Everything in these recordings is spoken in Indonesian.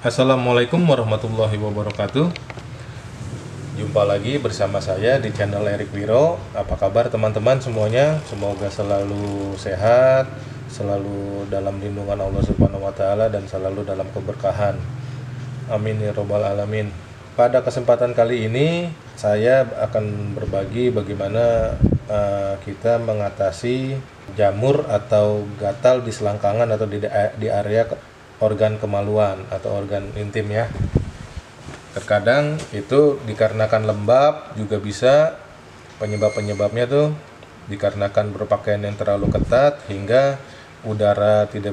Assalamualaikum warahmatullahi wabarakatuh. Jumpa lagi bersama saya di channel Erik Wiro. Apa kabar teman-teman semuanya? Semoga selalu sehat, selalu dalam lindungan Allah Subhanahu wa taala dan selalu dalam keberkahan. Amin ya robbal alamin. Pada kesempatan kali ini saya akan berbagi bagaimana kita mengatasi jamur atau gatal di selangkangan atau di area organ kemaluan atau organ intim ya. Terkadang itu dikarenakan lembab, juga bisa penyebabnya tuh dikarenakan berpakaian yang terlalu ketat hingga udara tidak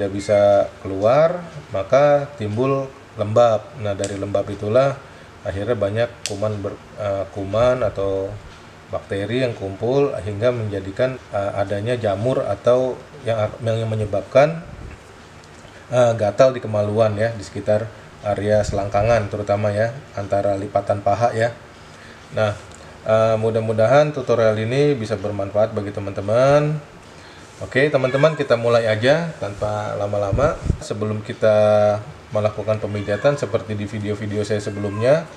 bisa keluar, maka timbul lembab. Nah, dari lembab itulah akhirnya banyak kuman atau bakteri yang kumpul hingga menjadikan adanya jamur atau yang menyebabkan gatal di kemaluan ya, di sekitar area selangkangan terutama ya, antara lipatan paha ya. Nah, mudah-mudahan tutorial ini bisa bermanfaat bagi teman-teman. Oke teman-teman, kita mulai aja tanpa lama-lama. Sebelum kita melakukan pemijatan seperti di video-video saya sebelumnya,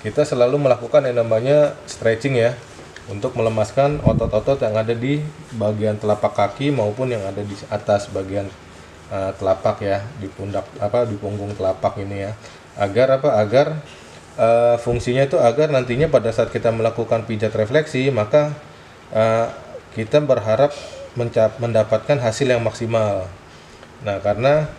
kita selalu melakukan yang namanya stretching ya, untuk melemaskan otot-otot yang ada di bagian telapak kaki maupun yang ada di atas bagian telapak ya, di pundak di punggung telapak ini ya, agar fungsinya itu agar nantinya pada saat kita melakukan pijat refleksi, maka kita berharap mendapatkan hasil yang maksimal. Nah, karena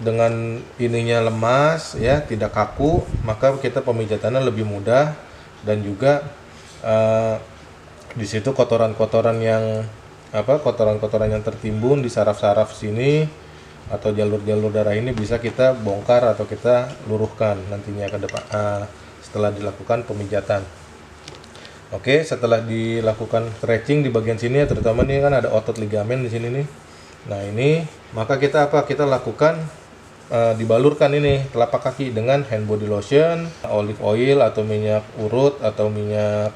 dengan ininya lemas ya, tidak kaku, maka kita pemijatannya lebih mudah, dan juga di situ kotoran-kotoran yang tertimbun di saraf-saraf sini atau jalur-jalur darah ini bisa kita bongkar atau kita luruhkan nantinya ke depan setelah dilakukan pemijatan. Oke, setelah dilakukan stretching di bagian sini ya, terutama nih kan ada otot ligamen di sini nih. Nah, ini maka kita lakukan dibalurkan ini telapak kaki dengan hand body lotion, olive oil atau minyak urut atau minyak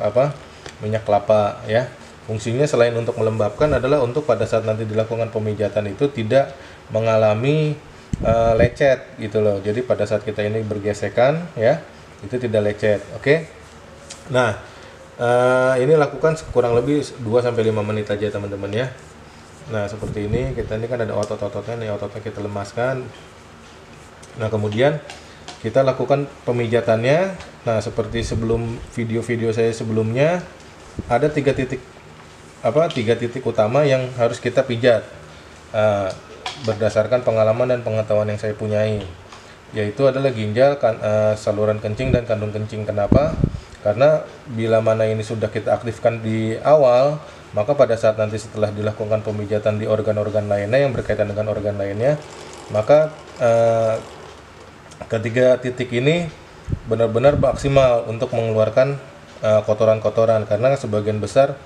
kelapa ya. Fungsinya selain untuk melembabkan adalah untuk pada saat nanti dilakukan pemijatan itu tidak mengalami lecet gitu loh. Jadi pada saat kita ini bergesekan ya, itu tidak lecet. Oke. Nah, ini lakukan kurang lebih 2-5 menit aja teman-teman ya. Nah, seperti ini, kita ini kan ada otot-ototnya nih, ototnya kita lemaskan. Nah, kemudian kita lakukan pemijatannya. Nah, seperti sebelum video-video saya sebelumnya, ada tiga titik utama yang harus kita pijat berdasarkan pengalaman dan pengetahuan yang saya punyai, yaitu adalah ginjal, saluran kencing, dan kandung kencing. Kenapa? Karena bila mana ini sudah kita aktifkan di awal, maka pada saat nanti setelah dilakukan pemijatan di organ-organ lainnya yang berkaitan dengan organ lainnya, maka ketiga titik ini benar-benar maksimal untuk mengeluarkan kotoran-kotoran, karena sebagian besar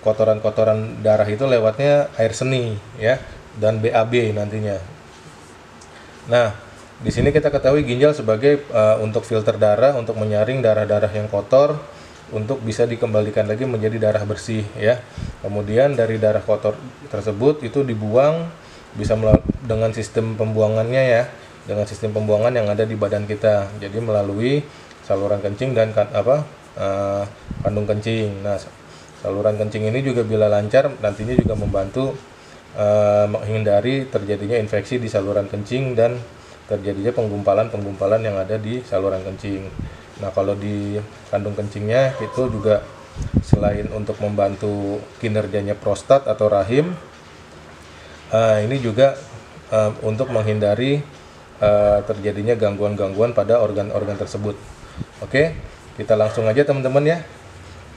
kotoran-kotoran darah itu lewatnya air seni ya, dan BAB nantinya. Nah, di sini kita ketahui ginjal sebagai untuk filter darah, untuk menyaring darah-darah yang kotor untuk bisa dikembalikan lagi menjadi darah bersih ya. Kemudian dari darah kotor tersebut itu dibuang bisa dengan sistem pembuangannya ya, dengan sistem pembuangan yang ada di badan kita. Jadi melalui saluran kencing dan kandung kencing. Nah, saluran kencing ini juga bila lancar nantinya juga membantu menghindari terjadinya infeksi di saluran kencing dan terjadinya penggumpalan yang ada di saluran kencing. Nah, kalau di kandung kencingnya itu juga selain untuk membantu kinerjanya prostat atau rahim, ini juga untuk menghindari terjadinya gangguan-gangguan pada organ-organ tersebut. Oke, kita langsung aja teman-teman ya.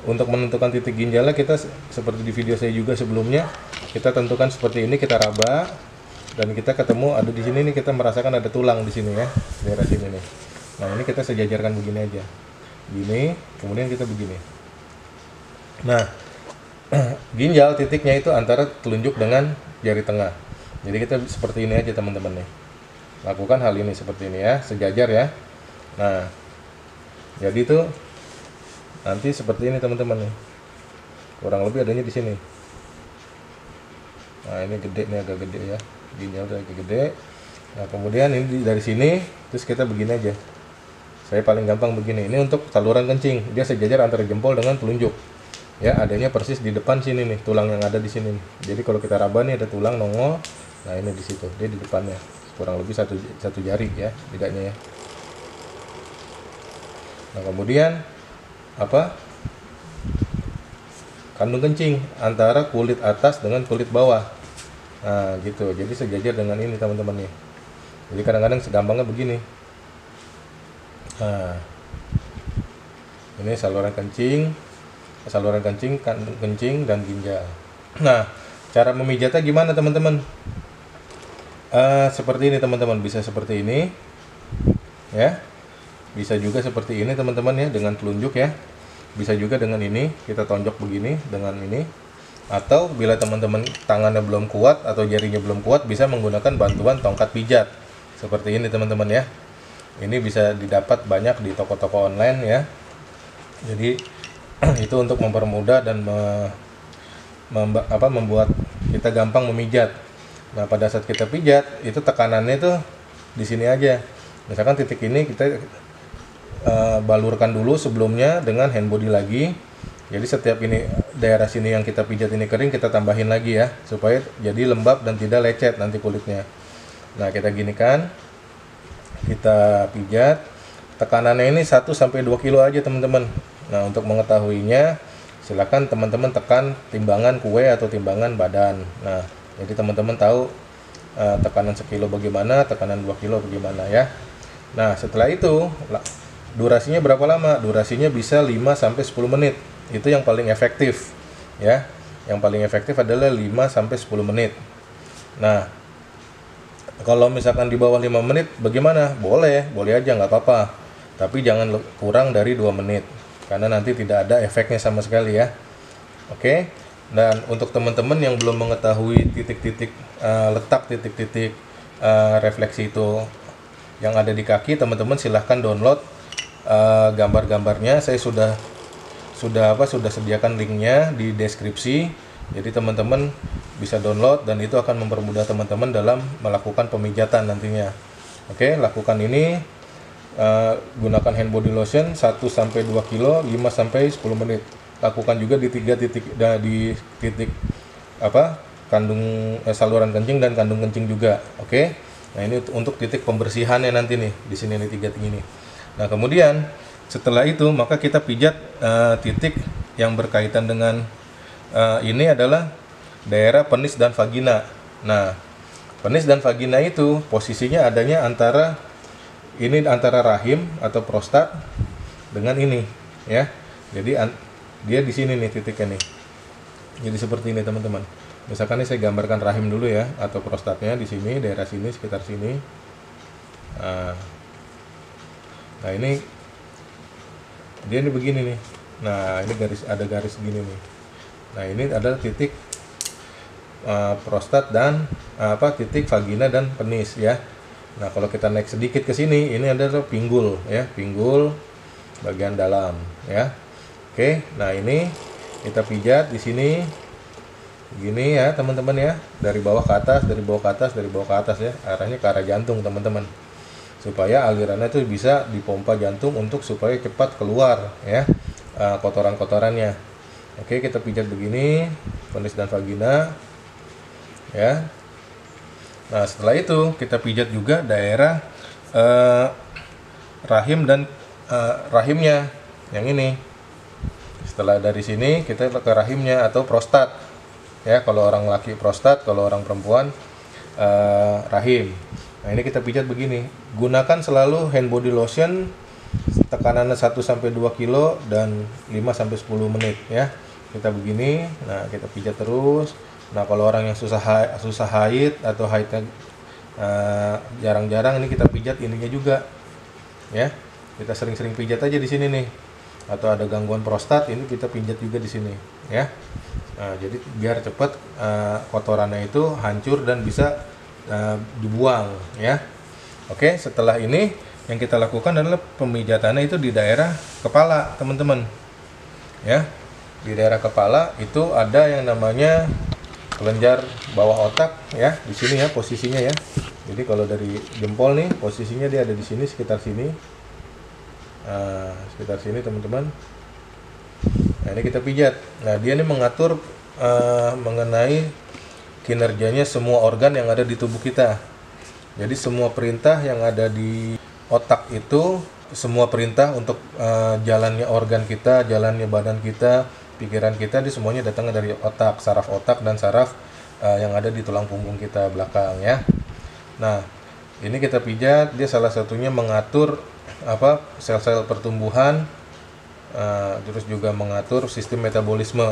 Untuk menentukan titik ginjalnya, kita seperti di video saya juga sebelumnya, kita tentukan seperti ini, kita raba dan kita ketemu ada di sini nih, kita merasakan ada tulang di sini ya, daerah sini nih. Nah, ini kita sejajarkan begini aja, gini, kemudian kita begini. Nah, ginjal titiknya itu antara telunjuk dengan jari tengah. Jadi kita seperti ini aja teman-teman nih. Lakukan hal ini seperti ini ya, sejajar ya. Nah, jadi itu nanti seperti ini teman-teman nih. Kurang lebih adanya di sini. Nah ini gede nih, agak gede ya, ginjal tuh agak gede. Nah kemudian ini dari sini terus kita begini aja. Saya paling gampang begini. Ini untuk saluran kencing, dia sejajar antara jempol dengan telunjuk. Ya, adanya persis di depan sini nih, tulang yang ada di sini nih. Jadi kalau kita raba nih ada tulang nongol. Nah ini di situ, dia di depannya, kurang lebih satu jari ya, bedanya ya. Nah kemudian apa? Kandung kencing antara kulit atas dengan kulit bawah. Nah gitu, jadi sejajar dengan ini teman-teman nih. Jadi kadang-kadang segampangnya begini. Nah ini saluran kencing, kandung kencing, dan ginjal. Nah, cara memijatnya gimana teman-teman? Seperti ini teman-teman, bisa seperti ini, ya. Bisa juga seperti ini teman-teman ya, dengan telunjuk ya. Bisa juga dengan ini, kita tonjok begini dengan ini. Atau bila teman-teman tangannya belum kuat atau jarinya belum kuat, bisa menggunakan bantuan tongkat pijat. Seperti ini teman-teman ya. Ini bisa didapat banyak di toko-toko online ya. Jadi itu untuk mempermudah dan membuat kita gampang memijat. Nah pada saat kita pijat itu tekanannya itu di sini aja. Misalkan titik ini kita balurkan dulu sebelumnya dengan hand body lagi. Jadi setiap ini daerah sini yang kita pijat ini kering, kita tambahin lagi ya, supaya jadi lembab dan tidak lecet nanti kulitnya. Nah kita ginikan, kita pijat. Tekanannya ini 1-2 kilo aja teman-teman. Nah untuk mengetahuinya silakan teman-teman tekan timbangan kue atau timbangan badan. Nah jadi teman-teman tahu tekanan 1 kilo bagaimana, tekanan 2 kilo bagaimana ya. Nah setelah itu durasinya berapa lama? Durasinya bisa 5-10 menit. Itu yang paling efektif ya. Yang paling efektif adalah 5-10 menit. Nah kalau misalkan di bawah 5 menit bagaimana? Boleh aja, nggak apa-apa. Tapi jangan kurang dari 2 menit. Karena nanti tidak ada efeknya sama sekali ya. Oke. Dan untuk teman-teman yang belum mengetahui titik-titik letak titik-titik refleksi itu yang ada di kaki, teman-teman silahkan download gambar-gambarnya. Saya sudah sediakan linknya di deskripsi. Jadi teman-teman bisa download dan itu akan mempermudah teman-teman dalam melakukan pemijatan nantinya. Oke, lakukan ini. Gunakan hand body lotion 1-2 kilo 5-10 menit. Lakukan juga di 3 titik, di titik kandung saluran kencing dan kandung kencing juga. Oke. Nah ini untuk titik pembersihannya nanti nih, di sini nih 3 titik ini. Nah kemudian setelah itu maka kita pijat titik yang berkaitan dengan ini adalah daerah penis dan vagina. Nah penis dan vagina itu posisinya adanya antara rahim atau prostat dengan ini ya. Jadi dia di sini nih titiknya nih. Jadi seperti ini teman-teman. Misalkan ini saya gambarkan rahim dulu ya, atau prostatnya di sini, daerah sini, sekitar sini. Nah ini dia ini begini nih. Nah ini ada garis gini nih. Nah ini adalah titik prostat dan titik vagina dan penis ya. Nah kalau kita naik sedikit ke sini, ini adalah pinggul ya, pinggul bagian dalam ya. Oke, nah ini kita pijat di sini, gini ya teman-teman ya, dari bawah ke atas, dari bawah ke atas, dari bawah ke atas ya, arahnya ke arah jantung teman-teman, supaya alirannya itu bisa dipompa jantung untuk supaya cepat keluar ya kotoran-kotorannya. Oke, kita pijat begini, penis dan vagina ya. Nah setelah itu kita pijat juga daerah rahim dan rahimnya yang ini. Setelah dari sini kita ke rahimnya atau prostat ya, kalau orang laki prostat, kalau orang perempuan rahim. Nah ini kita pijat begini. Gunakan selalu hand body lotion tekanannya 1-2 kilo dan 5-10 menit ya. Kita begini. Nah kita pijat terus. Nah kalau orang yang susah haid atau haidnya jarang-jarang, ini kita pijat ininya juga ya. Kita sering-sering pijat aja di sini nih. Atau ada gangguan prostat, ini kita pijat juga di sini ya. Nah, jadi biar cepat kotorannya itu hancur dan bisa dibuang ya. Oke, setelah ini yang kita lakukan adalah pemijatannya itu di daerah kepala teman-teman ya. Di daerah kepala itu ada yang namanya kelenjar bawah otak ya, di sini ya posisinya ya. Jadi kalau dari jempol nih posisinya dia ada di sini, sekitar sini. Sekitar sini teman-teman. Nah ini kita pijat. Nah dia ini mengatur mengenai kinerjanya semua organ yang ada di tubuh kita. Jadi semua perintah yang ada di otak itu, semua perintah untuk jalannya organ kita, jalannya badan kita, pikiran kita, di semuanya datangnya dari otak, saraf otak dan saraf yang ada di tulang punggung kita belakang ya. Nah ini kita pijat, dia salah satunya mengatur sel-sel pertumbuhan, terus juga mengatur sistem metabolisme.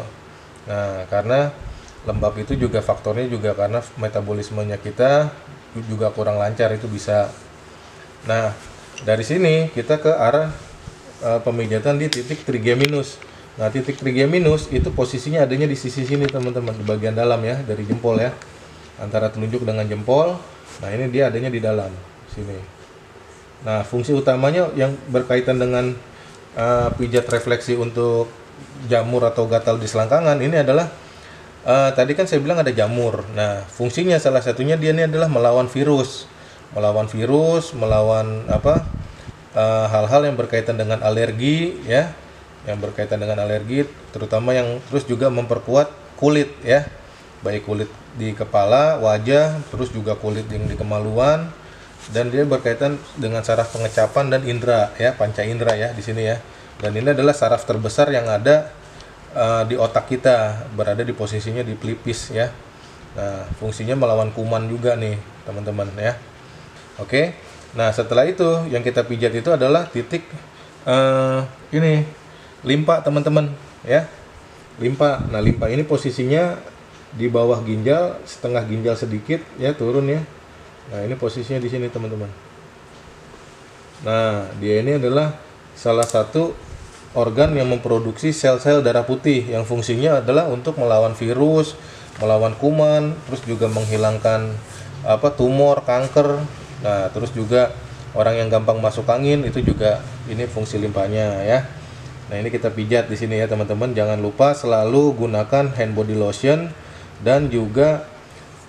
Nah karena lembab itu juga faktornya juga karena metabolismenya kita juga kurang lancar, itu bisa. Nah dari sini kita ke arah pemijatan di titik trigeminus. Nah titik trigeminus itu posisinya adanya di sisi sini teman-teman, di bagian dalam ya, dari jempol ya, antara telunjuk dengan jempol. Nah ini dia adanya di dalam sini. Nah fungsi utamanya yang berkaitan dengan pijat refleksi untuk jamur atau gatal di selangkangan ini adalah tadi kan saya bilang ada jamur. Nah fungsinya salah satunya dia ini adalah melawan virus, melawan hal-hal yang berkaitan dengan alergi ya, yang berkaitan dengan alergi, terutama yang terus juga memperkuat kulit ya, baik kulit di kepala, wajah, terus juga kulit yang di kemaluan, dan dia berkaitan dengan saraf pengecapan dan indera ya, panca indera ya di sini ya. Dan ini adalah saraf terbesar yang ada di otak kita, berada di posisinya di pelipis ya. Nah fungsinya melawan kuman juga nih teman-teman ya. Oke, nah setelah itu yang kita pijat itu adalah titik ini limpa teman-teman ya, limpa. Nah limpa ini posisinya di bawah ginjal, setengah ginjal sedikit ya, turun ya. Nah ini posisinya di sini teman-teman. Nah dia ini adalah salah satu organ yang memproduksi sel-sel darah putih yang fungsinya adalah untuk melawan virus, melawan kuman, terus juga menghilangkan tumor, kanker. Nah terus juga orang yang gampang masuk angin itu juga ini fungsi limpanya ya. Nah ini kita pijat di sini ya teman-teman. Jangan lupa selalu gunakan hand body lotion, dan juga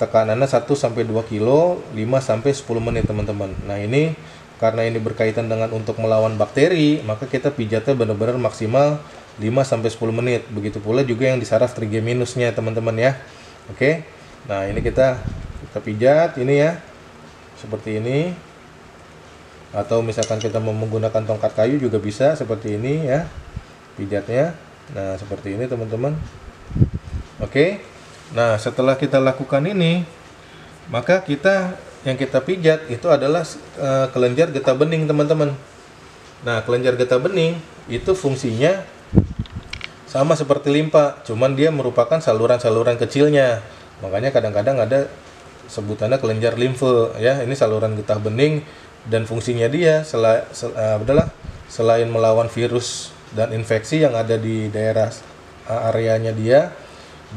tekanannya 1-2 kilo 5-10 menit teman-teman. Nah ini karena ini berkaitan dengan untuk melawan bakteri, maka kita pijatnya benar-benar maksimal 5-10 menit. Begitu pula juga yang di saraf trigeminusnya teman-teman ya. Oke. Nah ini kita pijat ini ya, seperti ini. Atau misalkan kita mau menggunakan tongkat kayu juga bisa seperti ini ya, pijatnya. Nah seperti ini teman-teman. Oke. Nah setelah kita lakukan ini, maka yang kita pijat itu adalah kelenjar getah bening teman-teman. Nah kelenjar getah bening itu fungsinya sama seperti limpa, cuman dia merupakan saluran-saluran kecilnya. Makanya kadang-kadang ada sebutannya kelenjar limfe ya. Ini saluran getah bening, dan fungsinya dia adalah selain melawan virus dan infeksi yang ada di daerah areanya dia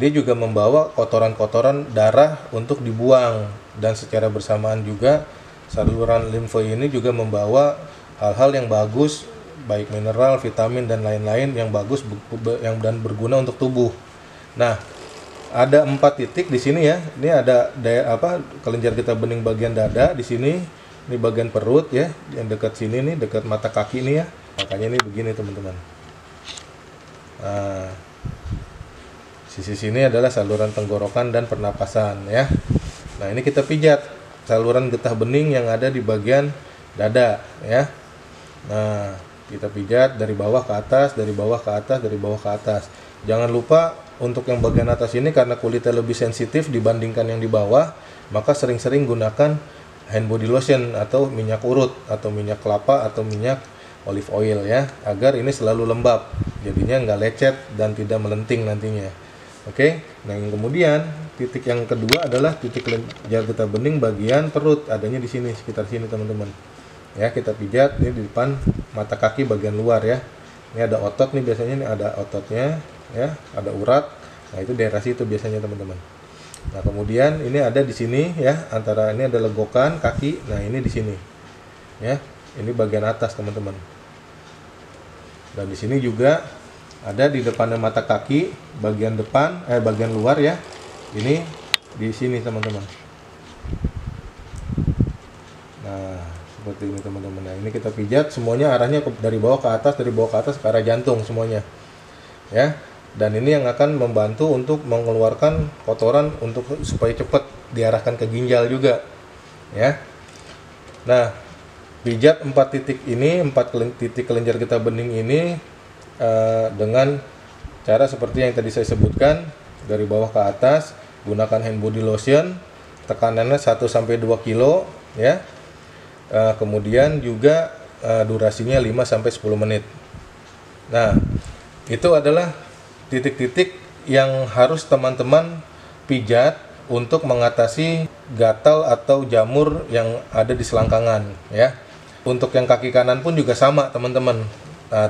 juga membawa kotoran-kotoran darah untuk dibuang. Dan secara bersamaan juga saluran limfe ini juga membawa hal-hal yang bagus, baik mineral, vitamin dan lain-lain yang bagus dan berguna untuk tubuh. Nah, ada 4 titik di sini ya. Ini ada kelenjar getah bening bagian dada di sini. Ini bagian perut ya, yang dekat sini nih, dekat mata kaki nih ya. Makanya ini begini teman-teman. Nah, sisi sini adalah saluran tenggorokan dan pernapasan ya. Nah ini kita pijat saluran getah bening yang ada di bagian dada ya. Nah kita pijat dari bawah ke atas, dari bawah ke atas, dari bawah ke atas. Jangan lupa untuk yang bagian atas ini, karena kulitnya lebih sensitif dibandingkan yang di bawah, maka sering-sering gunakan hand body lotion atau minyak urut atau minyak kelapa atau minyak olive oil ya, agar ini selalu lembab, jadinya nggak lecet dan tidak melenting nantinya. Oke, nah yang kemudian titik yang kedua adalah titik kelenjar getah bening bagian perut, adanya di sini, sekitar sini teman-teman. Ya kita pijat ini di depan mata kaki bagian luar ya. Ini ada otot nih, biasanya nih ada ototnya ya, ada urat. Nah itu daerah situ biasanya teman-teman. Nah kemudian ini ada di sini ya, antara ini ada legokan kaki. Nah ini di sini ya, ini bagian atas teman-teman. Dan di sini juga ada di depannya mata kaki bagian depan, bagian luar ya. ini di sini teman-teman. Nah, seperti ini teman-teman. Nah, ini kita pijat semuanya arahnya dari bawah ke atas, dari bawah ke atas ke arah jantung semuanya. Ya. Dan ini yang akan membantu untuk mengeluarkan kotoran untuk supaya cepat diarahkan ke ginjal juga. Ya. Nah, pijat 4 titik ini, 4 titik kelenjar getah bening ini dengan cara seperti yang tadi saya sebutkan, dari bawah ke atas, gunakan hand body lotion, tekanannya 1 sampai 2 kilo ya. Kemudian juga durasinya 5 sampai 10 menit. Nah, itu adalah titik-titik yang harus teman-teman pijat untuk mengatasi gatal atau jamur yang ada di selangkangan ya. Untuk yang kaki kanan pun juga sama teman-teman.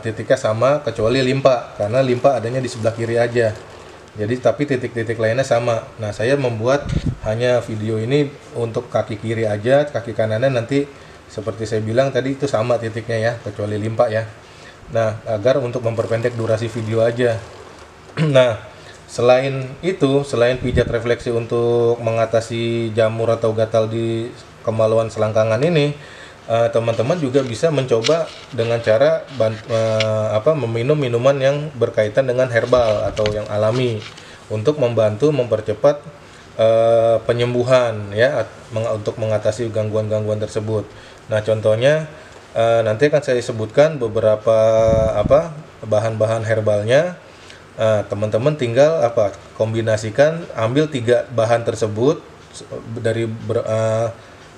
Titiknya sama kecuali limpa, karena limpa adanya di sebelah kiri aja. Jadi tapi titik-titik lainnya sama. Nah, saya membuat hanya video ini untuk kaki kiri aja, kaki kanannya nanti seperti saya bilang tadi itu sama titiknya ya, kecuali limpa ya. Nah, agar untuk memperpendek durasi video aja. Nah, selain itu, selain pijat refleksi untuk mengatasi jamur atau gatal di kemaluan selangkangan ini, teman-teman juga bisa mencoba dengan cara meminum minuman yang berkaitan dengan herbal atau yang alami untuk membantu mempercepat penyembuhan ya, untuk mengatasi gangguan-gangguan tersebut. Nah, contohnya nanti akan saya sebutkan beberapa bahan-bahan herbalnya. Teman-teman tinggal kombinasikan, ambil 3 bahan tersebut dari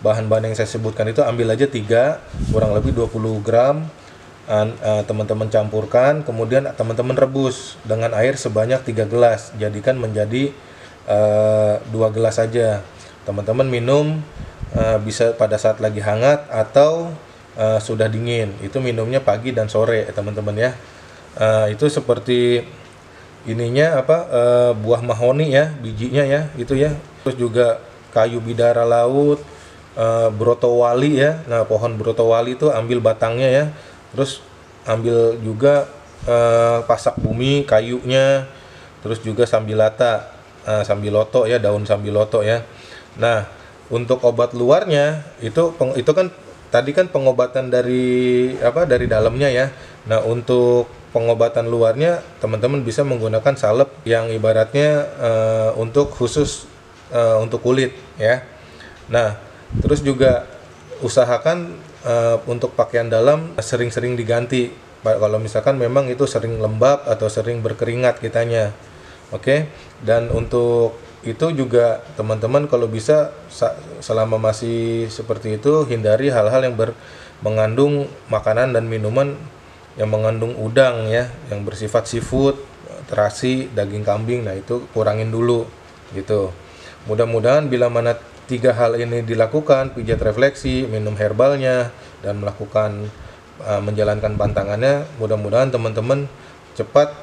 bahan-bahan yang saya sebutkan itu, ambil aja 3, kurang lebih 20 gram. Teman-teman campurkan, kemudian teman-teman rebus dengan air sebanyak 3 gelas, jadikan menjadi 2 gelas saja. Teman-teman minum bisa pada saat lagi hangat atau sudah dingin. Itu minumnya pagi dan sore teman-teman ya. Itu seperti ininya buah mahoni ya, bijinya ya itu ya. Terus juga kayu bidara laut, brotowali ya. Nah, pohon brotowali itu ambil batangnya ya. Terus ambil juga pasak bumi kayunya. Terus juga sambilata, sambiloto ya, daun sambiloto ya. Nah, untuk obat luarnya itu kan tadi kan pengobatan dari dalamnya ya. Nah, untuk pengobatan luarnya teman-teman bisa menggunakan salep yang ibaratnya untuk khusus untuk kulit ya. Nah, terus juga usahakan untuk pakaian dalam sering-sering diganti kalau misalkan memang itu sering lembab atau sering berkeringat kitanya. Oke. Dan untuk itu juga teman-teman kalau bisa selama masih seperti itu, hindari hal-hal yang mengandung makanan dan minuman yang mengandung udang ya, yang bersifat seafood, terasi, daging kambing. Nah, itu kurangin dulu gitu. Mudah-mudahan bila mana 3 hal ini dilakukan, pijat refleksi, minum herbalnya, dan melakukan menjalankan pantangannya, mudah-mudahan teman-teman cepat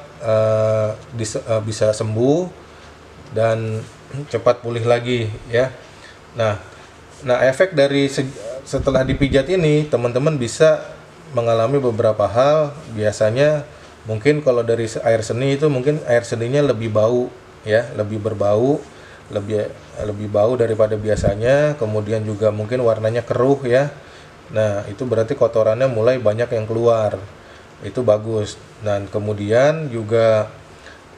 bisa sembuh dan cepat pulih lagi ya. Nah, efek dari setelah dipijat ini, teman-teman bisa mengalami beberapa hal. Biasanya mungkin kalau dari air seni itu mungkin air seninya lebih bau ya, lebih berbau, lebih bau daripada biasanya. Kemudian juga mungkin warnanya keruh ya. Nah, itu berarti kotorannya mulai banyak yang keluar. Itu bagus. Dan kemudian juga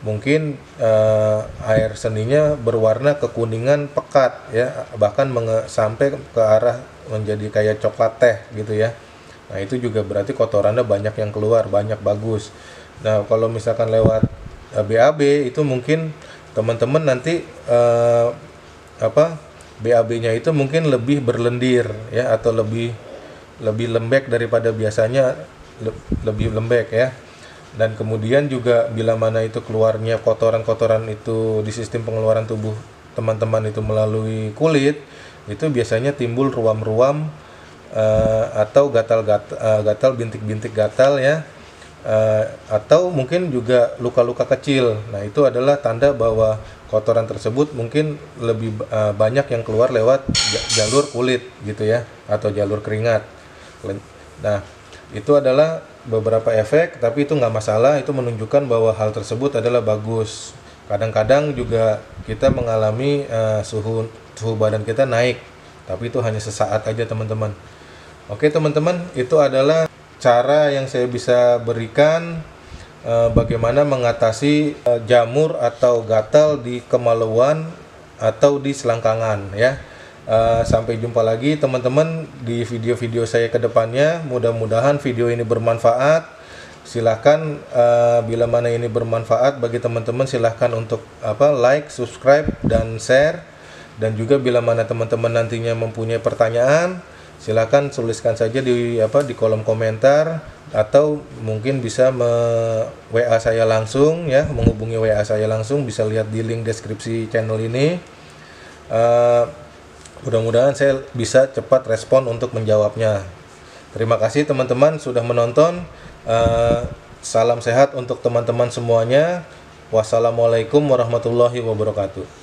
mungkin air seninya berwarna kekuningan pekat ya, bahkan sampai ke arah menjadi kayak coklat teh gitu ya. Nah, itu juga berarti kotorannya banyak yang keluar, banyak bagus. Nah, kalau misalkan lewat BAB itu mungkin teman-teman nanti BAB-nya itu mungkin lebih berlendir ya, atau lebih lembek daripada biasanya, lebih lembek ya. Dan kemudian juga bila mana itu keluarnya kotoran-kotoran itu di sistem pengeluaran tubuh teman-teman itu melalui kulit, itu biasanya timbul ruam-ruam atau gatal, bintik-bintik gatal ya, atau mungkin juga luka-luka kecil. Nah, itu adalah tanda bahwa kotoran tersebut mungkin lebih banyak yang keluar lewat jalur kulit gitu ya, atau jalur keringat. Nah, itu adalah beberapa efek, tapi itu nggak masalah. Itu menunjukkan bahwa hal tersebut adalah bagus Kadang-kadang juga kita mengalami suhu badan kita naik, tapi itu hanya sesaat aja teman-teman. Oke teman-teman, itu adalah cara yang saya bisa berikan bagaimana mengatasi jamur atau gatal di kemaluan atau di selangkangan ya. Sampai jumpa lagi teman-teman di video-video saya ke depannya. Mudah-mudahan video ini bermanfaat. Silahkan bila mana ini bermanfaat bagi teman-teman, silahkan untuk like, subscribe, dan share. Dan juga bila mana teman-teman nantinya mempunyai pertanyaan, silahkan tuliskan saja di kolom komentar, atau mungkin bisa WA saya langsung ya, menghubungi WA saya langsung, bisa lihat di link deskripsi channel ini. Mudah-mudahan saya bisa cepat respon untuk menjawabnya. Terima kasih teman-teman sudah menonton. Salam sehat untuk teman-teman semuanya. Wassalamualaikum warahmatullahi wabarakatuh.